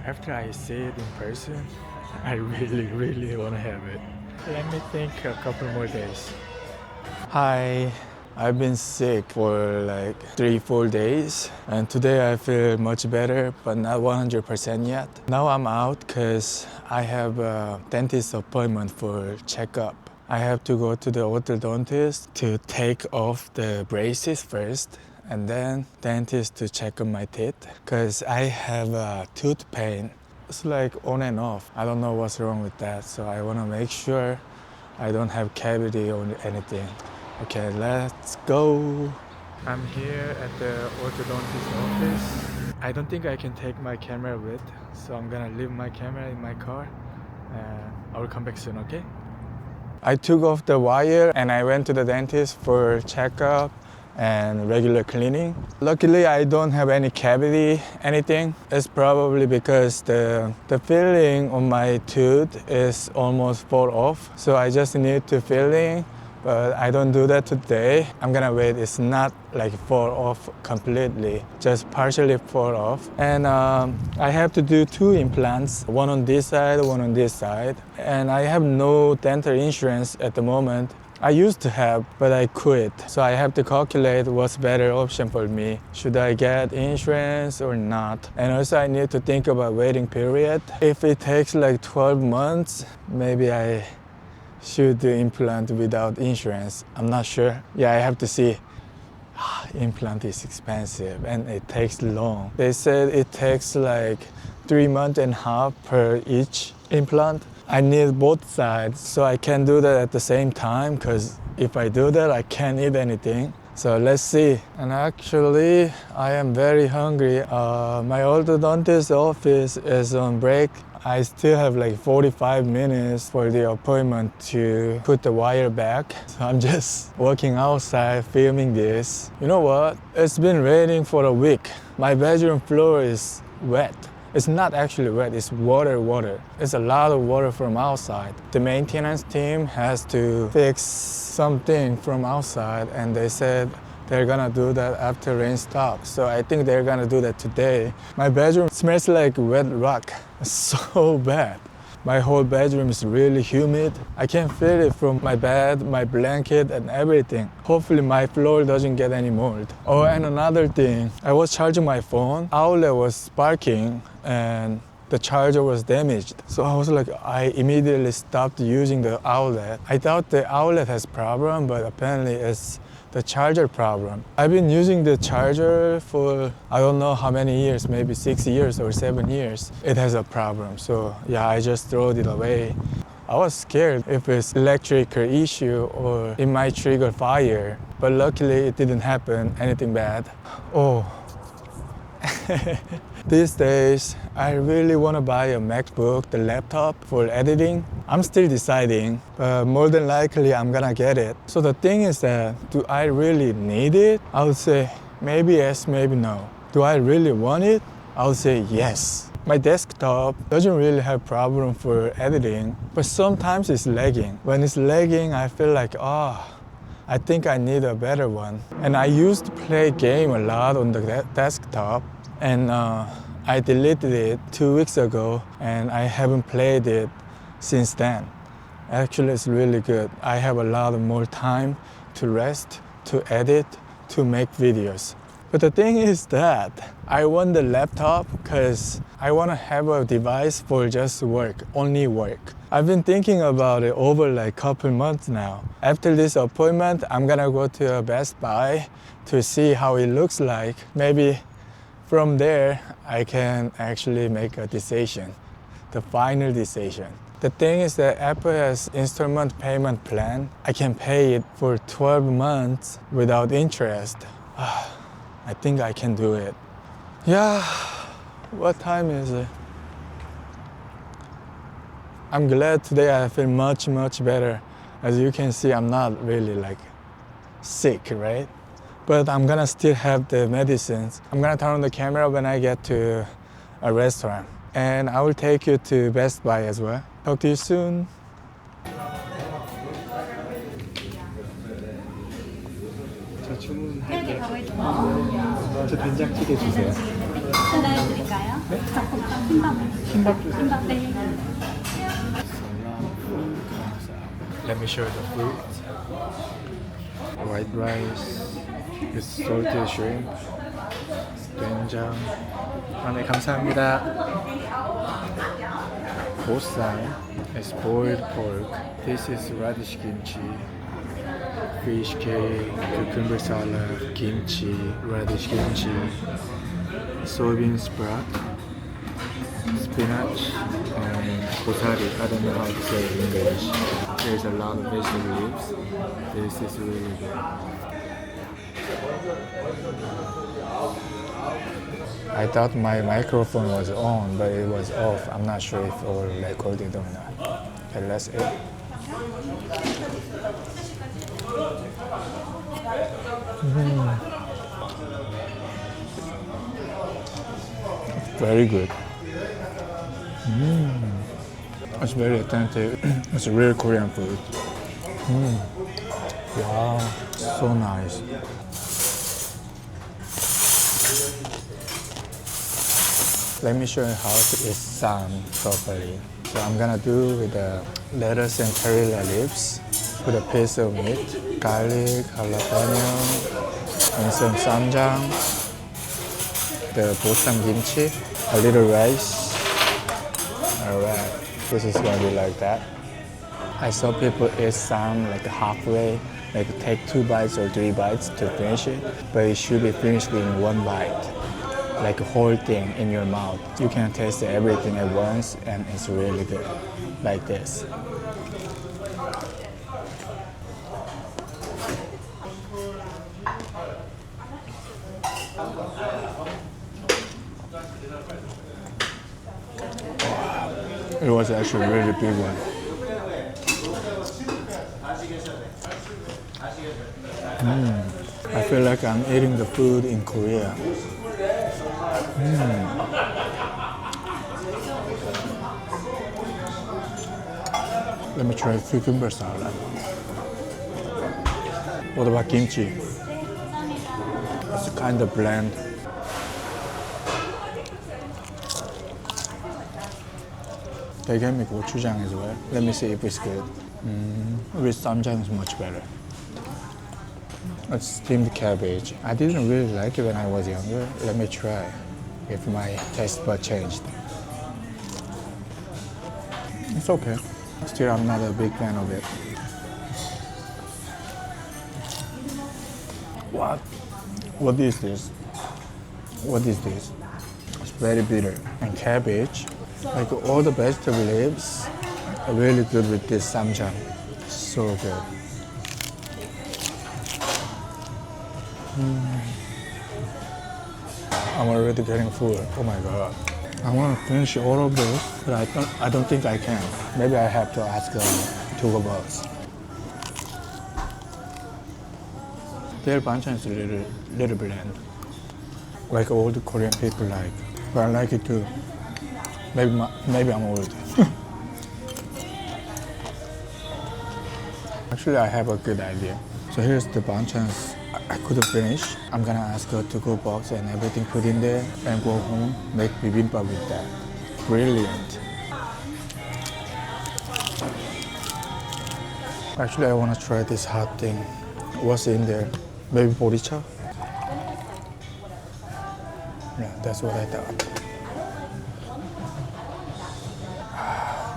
After I see it in person, I really want to have it. Let me think a couple more days. Hi, I've been sick for like 3-4 days, and today I feel much better, but not 100% yet. Now I'm out because I have a dentist appointment for checkup. I have to go to the orthodontist to take off the braces first, and then dentist to check on my teeth because I have a tooth pain. It's like on and off. I don't know what's wrong with that, so I want to make sure I don't have cavity or anything. Okay, let's go. I'm here at the orthodontist office. I don't think I can take my camera with, so I'm gonna leave my camera in my car. I will come back soon, okay? I took off the wire and I went to the dentist for checkup and regular cleaning. Luckily, I don't have any cavity, anything. It's probably because the filling on my tooth is almost fall off. So I just need to filling, but I don't do that today. I'm gonna wait. It's not like fall off completely, just partially fall off. And I have to do 2 implants, one on this side, one on this side. And I have no dental insurance at the moment. I used to have, but I quit. So I have to calculate what's better option for me. Should I get insurance or not? And also I need to think about waiting period. If it takes like 12 months, maybe I should do implant without insurance. I'm not sure. Yeah, I have to see. Implant is expensive and it takes long. They said it takes like 3.5 months per each implant. I need both sides, so I can't do that at the same time, because if I do that, I can't eat anything. So let's see. And actually, I am very hungry. My orthodontist office is on break. I still have like 45 minutes for the appointment to put the wire back. So I'm just walking outside filming this. You know what? It's been raining for a week. My bedroom floor is wet. It's not actually wet, it's water. It's a lot of water from outside. The maintenance team has to fix something from outside, and they said they're gonna do that after rain stops. So I think they're gonna do that today. My bedroom smells like wet rock. It's so bad. My whole bedroom is really humid. I can feel it from my bed, my blanket, and everything. Hopefully my floor doesn't get any mold. Oh, and another thing, I was charging my phone. Outlet was sparking and the charger was damaged. So I was like, I immediately stopped using the outlet. I thought the outlet has problem, but apparently it's the charger problem. I've been using the charger for I don't know how many years, maybe 6 years or 7 years. It has a problem, so yeah, I just threw it away. I was scared if it's electrical issue or it might trigger fire, but luckily it didn't happen, anything bad. Oh. These days, I really want to buy a MacBook, the laptop for editing. I'm still deciding, but more than likely I'm gonna get it. So the thing is that, do I really need it? I would say maybe yes, maybe no. Do I really want it? I would say yes. My desktop doesn't really have problem for editing, but sometimes it's lagging. When it's lagging, I feel like, I think I need a better one. And I used to play game a lot on the desktop, and I deleted it 2 weeks ago, and I haven't played it since then. Actually, it's really good. I have a lot more time to rest, to edit, to make videos. But the thing is that I want the laptop because I want to have a device for just work, only work. I've been thinking about it over like a couple months now. After this appointment, I'm gonna go to a Best Buy to see how it looks like. Maybe from there, I can actually make a decision, the final decision. The thing is that Apple has installment payment plan. I can pay it for 12 months without interest. I think I can do it. Yeah, what time is it? I'm glad today I feel much better. As you can see, I'm not really like sick, right? But I'm gonna still have the medicines. I'm gonna turn on the camera when I get to a restaurant. And I will take you to Best Buy as well. Talk to you soon. 저 주문할게요. 저 된장찌개 주세요. 하나 드릴까요? 네? 닭볶음 김밥. 김밥 주세요. 김밥 네. Let me show you the food. White rice with salted shrimp, 된장. 네, 감사합니다. 보쌈 is boiled pork. This is radish kimchi, fish cake, cucumber salad, kimchi, radish kimchi, soybean sprout, spinach, and gosari. I don't know how to say it in English. There's a lot of vegetable leaves. This is really good. I thought my microphone was on, but it was off. I'm not sure if it will record it or not. Okay, let's eat. Very good. It's very authentic. It's real Korean food. Wow, so nice. Let me show you how to eat sam properly. So I'm gonna do with the lettuce and perilla leaves, with a piece of meat, garlic, jalapeno, and some samjang, the bossam kimchi, a little rice. Alright, this is gonna be like that. I saw people eat sam like halfway, like take 2 bites or 3 bites to finish it, but it should be finished in 1 bite. Like a whole thing in your mouth. You can taste everything at once and it's really good. Like this. It was actually a really big one. I feel like I'm eating the food in Korea. Let me try cucumber salad. What about kimchi? It's kind of bland. They gave me gochujang as well. Let me see if it's good. With samjang is much better. It's steamed cabbage. I didn't really like it when I was younger. Let me try if my taste bud changed. It's okay. Still, I'm not a big fan of it. What? What is this? What is this? It's very bitter. And cabbage, like all the vegetable leaves, are really good with this samjang. So good. I'm already getting full. Oh my god. I want to finish all of this, but I don't think I can. Maybe I have to ask Tugo boss. Their banchan is a little bland. Like all the Korean people like. But I like it too. Maybe I'm old. Actually, I have a good idea. So here's the banchans I couldn't finish. I'm gonna ask her to go box and everything put in there and go home, make bibimbap with that. Brilliant. Actually, I wanna try this hot thing. What's in there? Maybe boricha? Yeah, that's what I thought.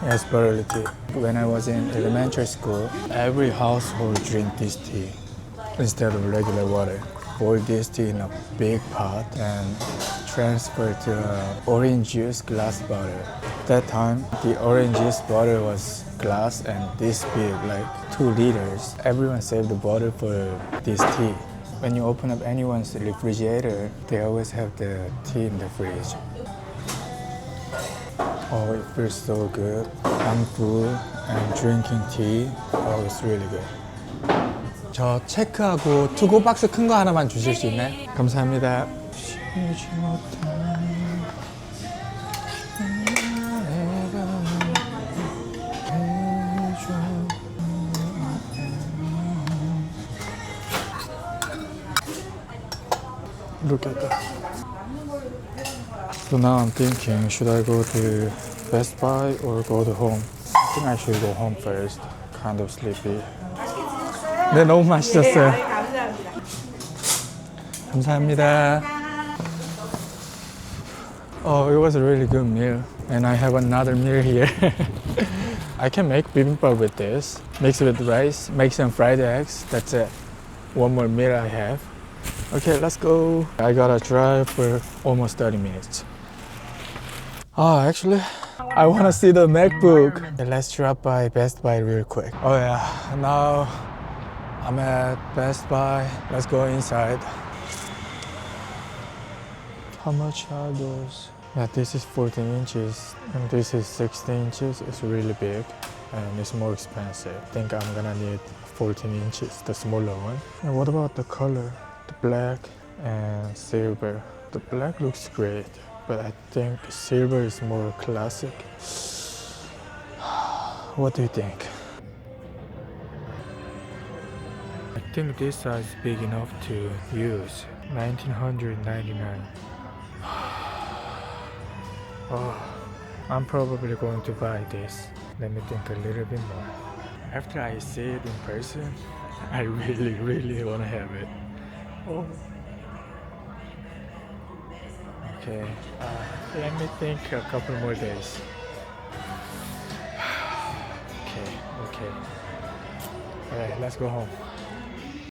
Yes, barley tea. When I was in elementary school, every household drink this tea instead of regular water. Boil this tea in a big pot and transfer to orange juice glass bottle. That time, the orange juice bottle was glass and this big, like 2 liters. Everyone saved the bottle for this tea. When you open up anyone's refrigerator, they always have the tea in the fridge. Oh, it feels so good. I'm full and drinking tea. Oh, it's really good. 저 체크하고 투고 박스 큰 거 하나만 주실 수 있나요? 감사합니다. 이렇게 할까? So now I'm thinking, should I go to Best Buy or go to home? I think I should go home first. Kind of sleepy. 네, 너무 맛있었어요. 감사합니다. Oh, it was a really good meal. And I have another meal here. I can make bibimbap with this. Mix it with rice, make some fried eggs. That's it. One more meal I have. Okay, let's go. I gotta drive for almost 30 minutes. Actually, I wanna see the MacBook. Okay, let's drop by Best Buy real quick. Oh yeah, now I'm at Best Buy. Let's go inside. How much are those? Yeah, this is 14 inches and this is 16 inches. It's really big and it's more expensive. I think I'm gonna need 14 inches, the smaller one. And what about the color? The black and silver. The black looks great, but I think silver is more classic. What do you think? I think this size is big enough to use. 1999. Oh, I'm probably going to buy this. Let me think a little bit more. After I see it in person, I really want to have it. Oh. Okay, let me think a couple more days. Okay. Alright, let's go home.